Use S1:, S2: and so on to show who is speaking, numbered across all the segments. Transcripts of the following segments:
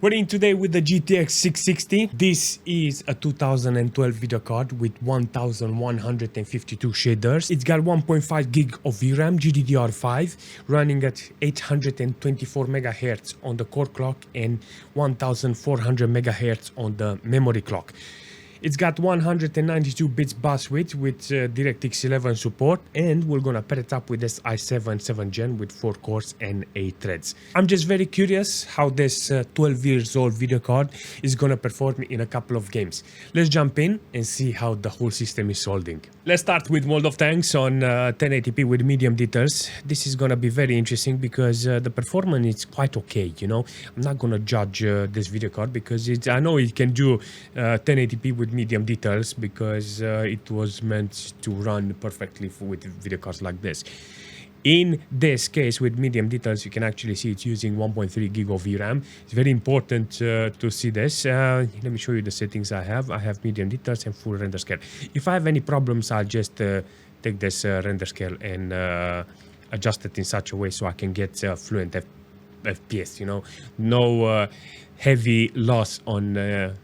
S1: We're in today with the GTX 660. This is a 2012 video card with 1152 shaders. It's got 1.5 gig of VRAM, GDDR5, running at 824 MHz on the core clock and 1400 MHz on the memory clock. It's got 192 bits bus width with DirectX 11 support, and we're gonna pair it up with this i7 7th gen with 4 cores and 8 threads. I'm just very curious how this 12 years old video card is gonna perform in a couple of games. Let's jump in and see how the whole system is holding. Let's start with World of Tanks on 1080p with medium details. This is gonna be very interesting because the performance is quite okay, you know. I'm not gonna judge this video card because I know it can do 1080p with medium details because it was meant to run perfectly with video cards like this. In this case with medium details, you can actually see it's using 1.3 gig of VRAM. It's very important to see this. Let me show you the settings I have. I have medium details and full render scale. If I have any problems, I'll just take this render scale and adjust it in such a way so I can get fluent FPS, you know. No heavy loss on the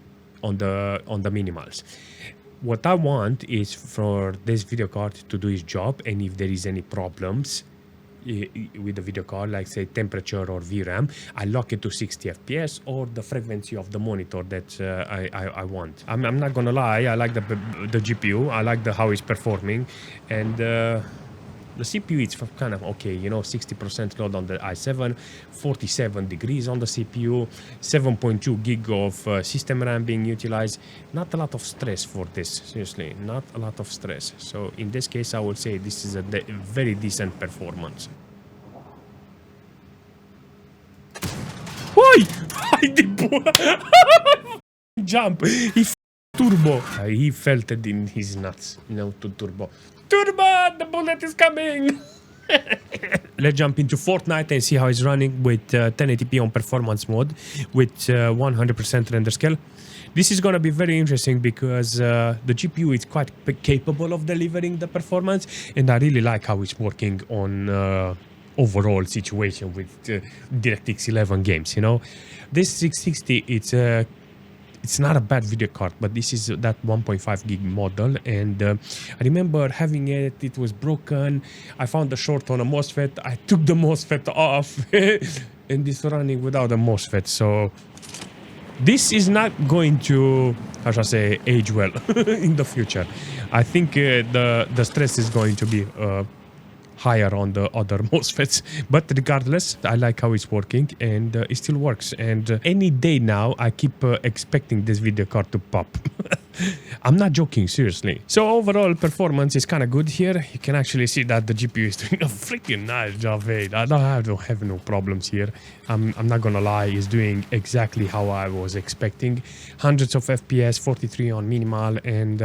S1: minimals. What I want is for this video card to do its job, and if there is any problems with the video card, like say temperature or VRAM, I lock it to 60 FPS or the frequency of the monitor that I want. I'm not gonna lie, I like the GPU, I like how it's performing, and the CPU is kind of okay, you know, 60% load on the i7, 47 degrees on the CPU, 7.2 gig of system RAM being utilized. Not a lot of stress for this, seriously, not a lot of stress. So in this case, I would say this is a very decent performance. Why? I did jump. He turbo. He felt it in his nuts, you know, to turbo. Turbo, the bullet is coming. Let's jump into Fortnite and see how it's running with 1080p on performance mode with 100% render scale. This is going to be very interesting because the GPU is quite capable of delivering the performance, and I really like how it's working on overall situation with DirectX 11 games, you know. This 660, it's not a bad video card, but this is that 1.5 gig model, and I remember having it. It was broken. I found the short on a MOSFET. I took the MOSFET off, and it's running without a MOSFET. So this is not going to, how shall I say, age well in the future. I think the stress is going to be higher on the other MOSFETs, but regardless, I like how it's working, and it still works. And any day now, I keep expecting this video card to pop. I'm not joking, seriously. So overall performance is kind of good here. You can actually see that the GPU is doing a freaking nice job. Hey, I don't have no problems here. I'm not gonna lie, it's doing exactly how I was expecting. Hundreds of FPS, 43 on minimal, and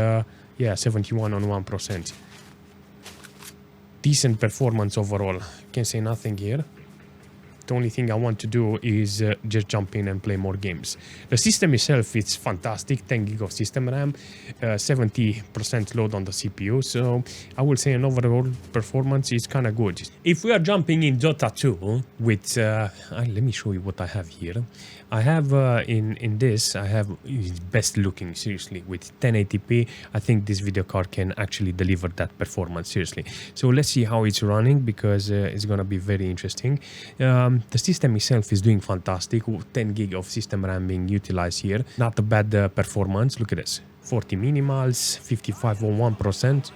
S1: yeah, 71 on 1%. Decent performance overall. Can't say nothing here. The only thing I want to do is just jump in and play more games. The system itself, it's fantastic. 10 gig of system RAM, 70% load on the CPU. So I will say an overall performance is kind of good. If we are jumping in Dota 2 with, let me show you what I have here. I have in this, I have best looking, seriously, with 1080p. I think this video card can actually deliver that performance, seriously. So let's see how it's running because it's gonna be very interesting. The system itself is doing fantastic. 10 gig of system RAM being utilized here. Not a bad performance. Look at this. 40 minimals, 55 on 1%.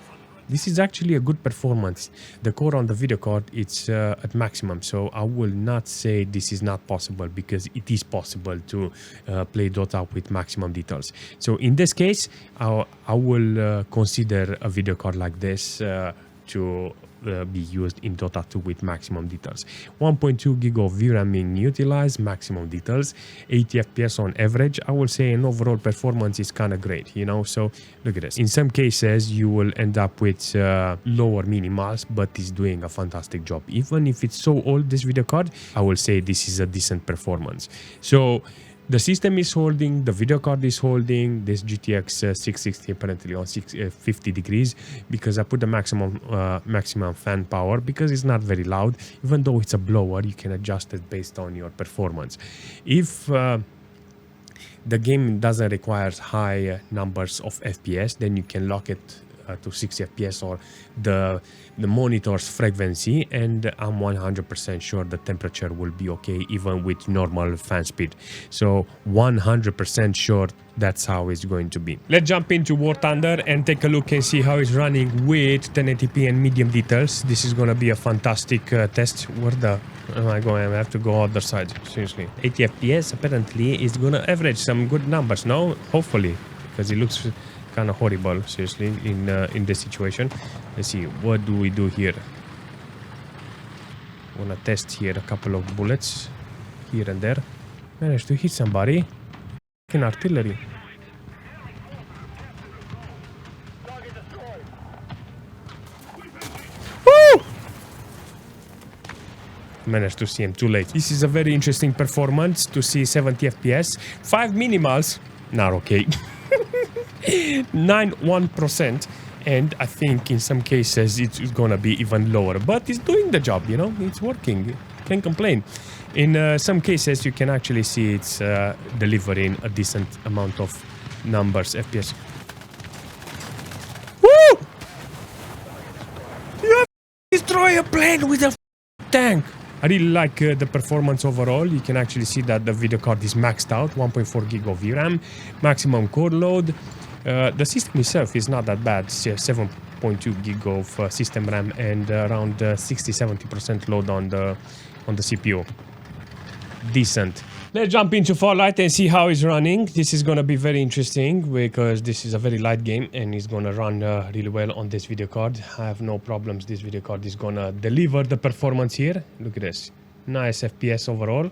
S1: This is actually a good performance. The core on the video card, it's at maximum. So I will not say this is not possible because it is possible to play Dota with maximum details. So in this case, I will consider a video card like this to be used in Dota 2 with maximum details. 1.2 gig of VRAM being utilized, maximum details, 80 FPS on average. I will say an overall performance is kind of great, you know. So look at this. In some cases, you will end up with lower minimals, but it's doing a fantastic job. Even if it's so old, this video card, I will say this is a decent performance. So the system is holding, the video card is holding. This GTX 660 apparently on 50 degrees because I put the maximum fan power because it's not very loud. Even though it's a blower, you can adjust it based on your performance. If the game doesn't require high numbers of FPS, then you can lock it to 60 FPS or the monitor's frequency, and I'm 100% sure the temperature will be okay even with normal fan speed. So 100% sure that's how it's going to be. Let's jump into War Thunder and take a look and see how it's running with 1080p and medium details. This is gonna be a fantastic test. Where the am I going? I have to go other side, seriously. 80 FPS apparently is gonna average some good numbers, no? Hopefully, because it looks kind of horrible, seriously, in this situation. Let's see, what do we do here? Wanna test here a couple of bullets here and there. Managed to hit somebody. Fucking artillery. Woo! Managed to see him too late. This is a very interesting performance to see 70 FPS. 5 minimals, not okay. 91%, and I think in some cases it's gonna be even lower, but it's doing the job, you know, it's working, can't complain. In some cases you can actually see it's delivering a decent amount of numbers FPS. Woo! You destroy a plane with a tank. I really like the performance overall. You can actually see that the video card is maxed out, 1.4 gig of VRAM, maximum core load. The system itself is not that bad, 7.2 gig of system RAM and around 60-70% load on the CPU. Decent. Let's jump into Farlight and see how it's running. This is gonna be very interesting because this is a very light game and it's gonna run really well on this video card. I have no problems. This video card is gonna deliver the performance here. Look at this. Nice FPS overall.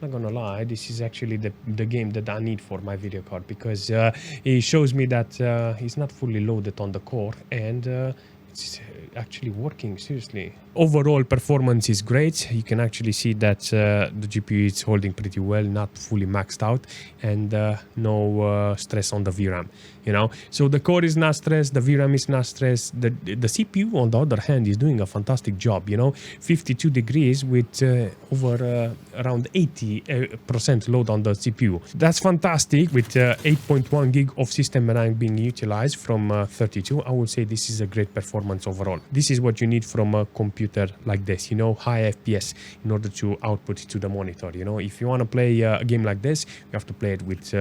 S1: Not gonna lie, this is actually the game that I need for my video card because it shows me that it's not fully loaded on the core and it's actually working, seriously. Overall performance is great. You can actually see that the GPU is holding pretty well, not fully maxed out, and no stress on the VRAM, you know. So the core is not stressed, the VRAM is not stressed. The CPU, on the other hand, is doing a fantastic job, you know. 52 degrees with over around 80% load on the CPU. That's fantastic with 8.1 gig of system RAM being utilized from 32. I would say this is a great performance overall. This is what you need from a computer like this, you know, high FPS in order to output it to the monitor. You know, if you want to play a game like this, you have to play it with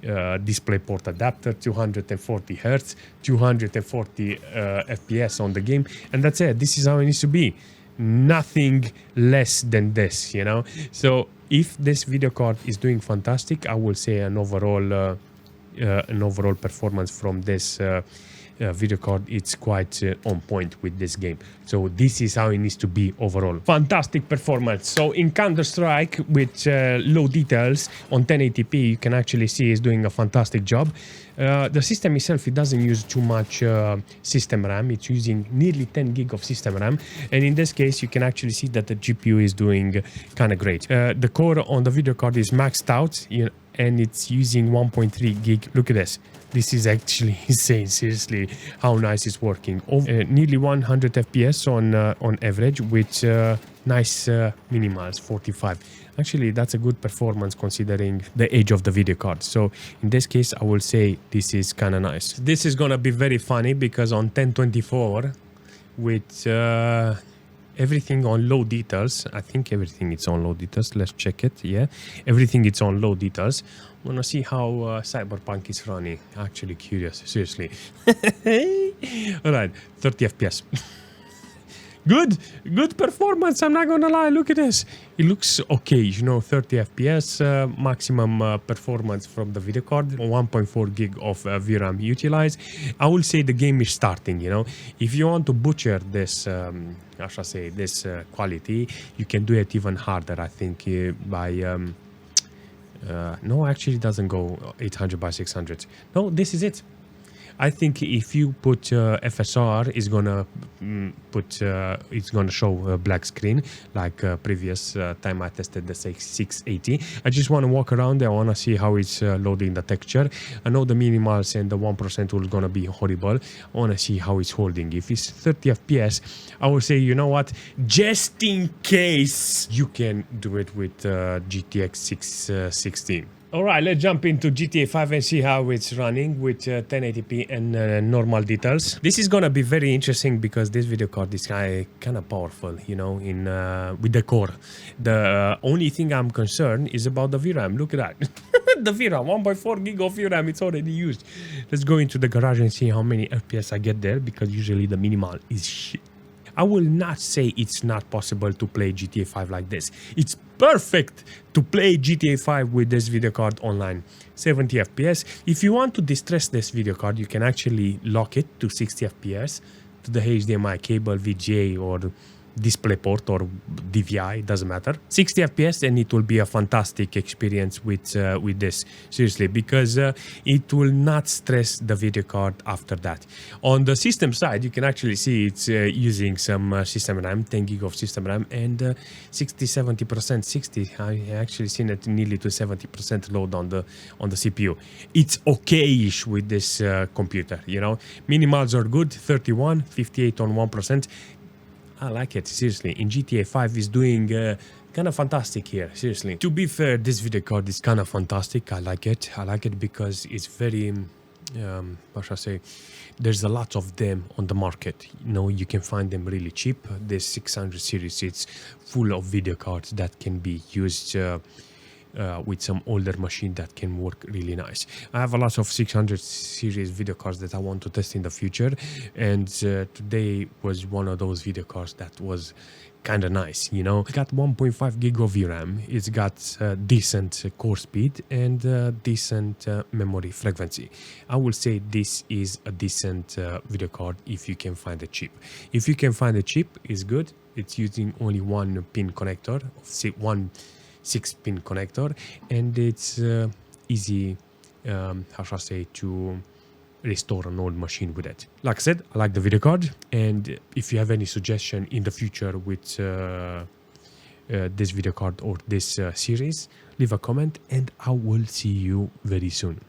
S1: DisplayPort adapter, 240 Hz, 240 FPS on the game, and that's it. This is how it needs to be. Nothing less than this, you know. So if this video card is doing fantastic, I will say an overall performance from this video card, it's quite on point with this game. So this is how it needs to be overall. Fantastic performance. So in Counter-Strike with low details on 1080p, you can actually see it's doing a fantastic job. The system itself, it doesn't use too much system RAM. It's using nearly 10 gig of system RAM, and in this case you can actually see that the GPU is doing kind of great. The core on the video card is maxed out, you know, and it's using 1.3 gig. Look at this. This is actually insane, seriously, how nice it's working. Nearly 100 FPS on average with nice minimals, 45. Actually, that's a good performance considering the age of the video card. So in this case, I will say this is kind of nice. This is gonna be very funny because on 1024 with everything on low details, I think everything is on low details. Let's check it. Yeah, everything is on low details. I want to see how Cyberpunk is running. Actually curious, seriously. All right, 30 FPS. Good performance, I'm not gonna lie. Look at this. It looks okay, you know, 30 FPS, maximum performance from the video card, 1.4 gig of VRAM utilized. I will say the game is starting, you know. If you want to butcher this, I shall say, this quality, you can do it even harder, I think, by... no, actually it doesn't go 800 by 600. No, this is it. I think if you put FSR, it's gonna show a black screen like previous time I tested the 680. I just want to walk around. I want to see how it's loading the texture. I know the minimals and the 1% will gonna be horrible. I want to see how it's holding. If it's 30 FPS, I will say, you know what? Just in case, you can do it with GTX 660. All right, let's jump into GTA 5 and see how it's running with 1080p and normal details. This is gonna be very interesting because this video card is kind of powerful, you know, in with the core. The only thing I'm concerned is about the VRAM. Look at that. The VRAM, 1.4 gig of VRAM, it's already used. Let's go into the garage and see how many FPS I get there, because usually the minimal is shit. I will not say it's not possible to play GTA 5 like this. It's perfect to play GTA 5 with this video card online. 70 FPS. If you want to distress this video card, you can actually lock it to 60 FPS to the HDMI cable, VGA, or DisplayPort or DVI, doesn't matter. 60 FPS, and it will be a fantastic experience with this, seriously, because it will not stress the video card after that. On the system side, you can actually see it's using some system RAM, 10 gig of system RAM, and 60-70%, 60. I actually seen it nearly to 70% load on the CPU. It's okay-ish with this computer, you know. Minimals are good, 31, 58 on 1%. I like it, seriously. In GTA 5 is doing kind of fantastic here, seriously. To be fair, this video card is kind of fantastic. I like it. I like it because it's very, how should I say, there's a lot of them on the market. You know, you can find them really cheap. This 600 series, it's full of video cards that can be used with some older machine that can work really nice. I have a lot of 600 series video cards that I want to test in the future, and today was one of those video cards that was kind of nice, you know. It's got 1.5 gig of VRAM, it's got decent core speed and decent memory frequency. I will say this is a decent video card if you can find a chip. If you can find a chip, it's good. It's using only one pin connector, one 6-pin connector, and it's easy, how should I say, to restore an old machine with it. Like I said, I like the video card, and if you have any suggestion in the future with this video card or this series, leave a comment and I will see you very soon.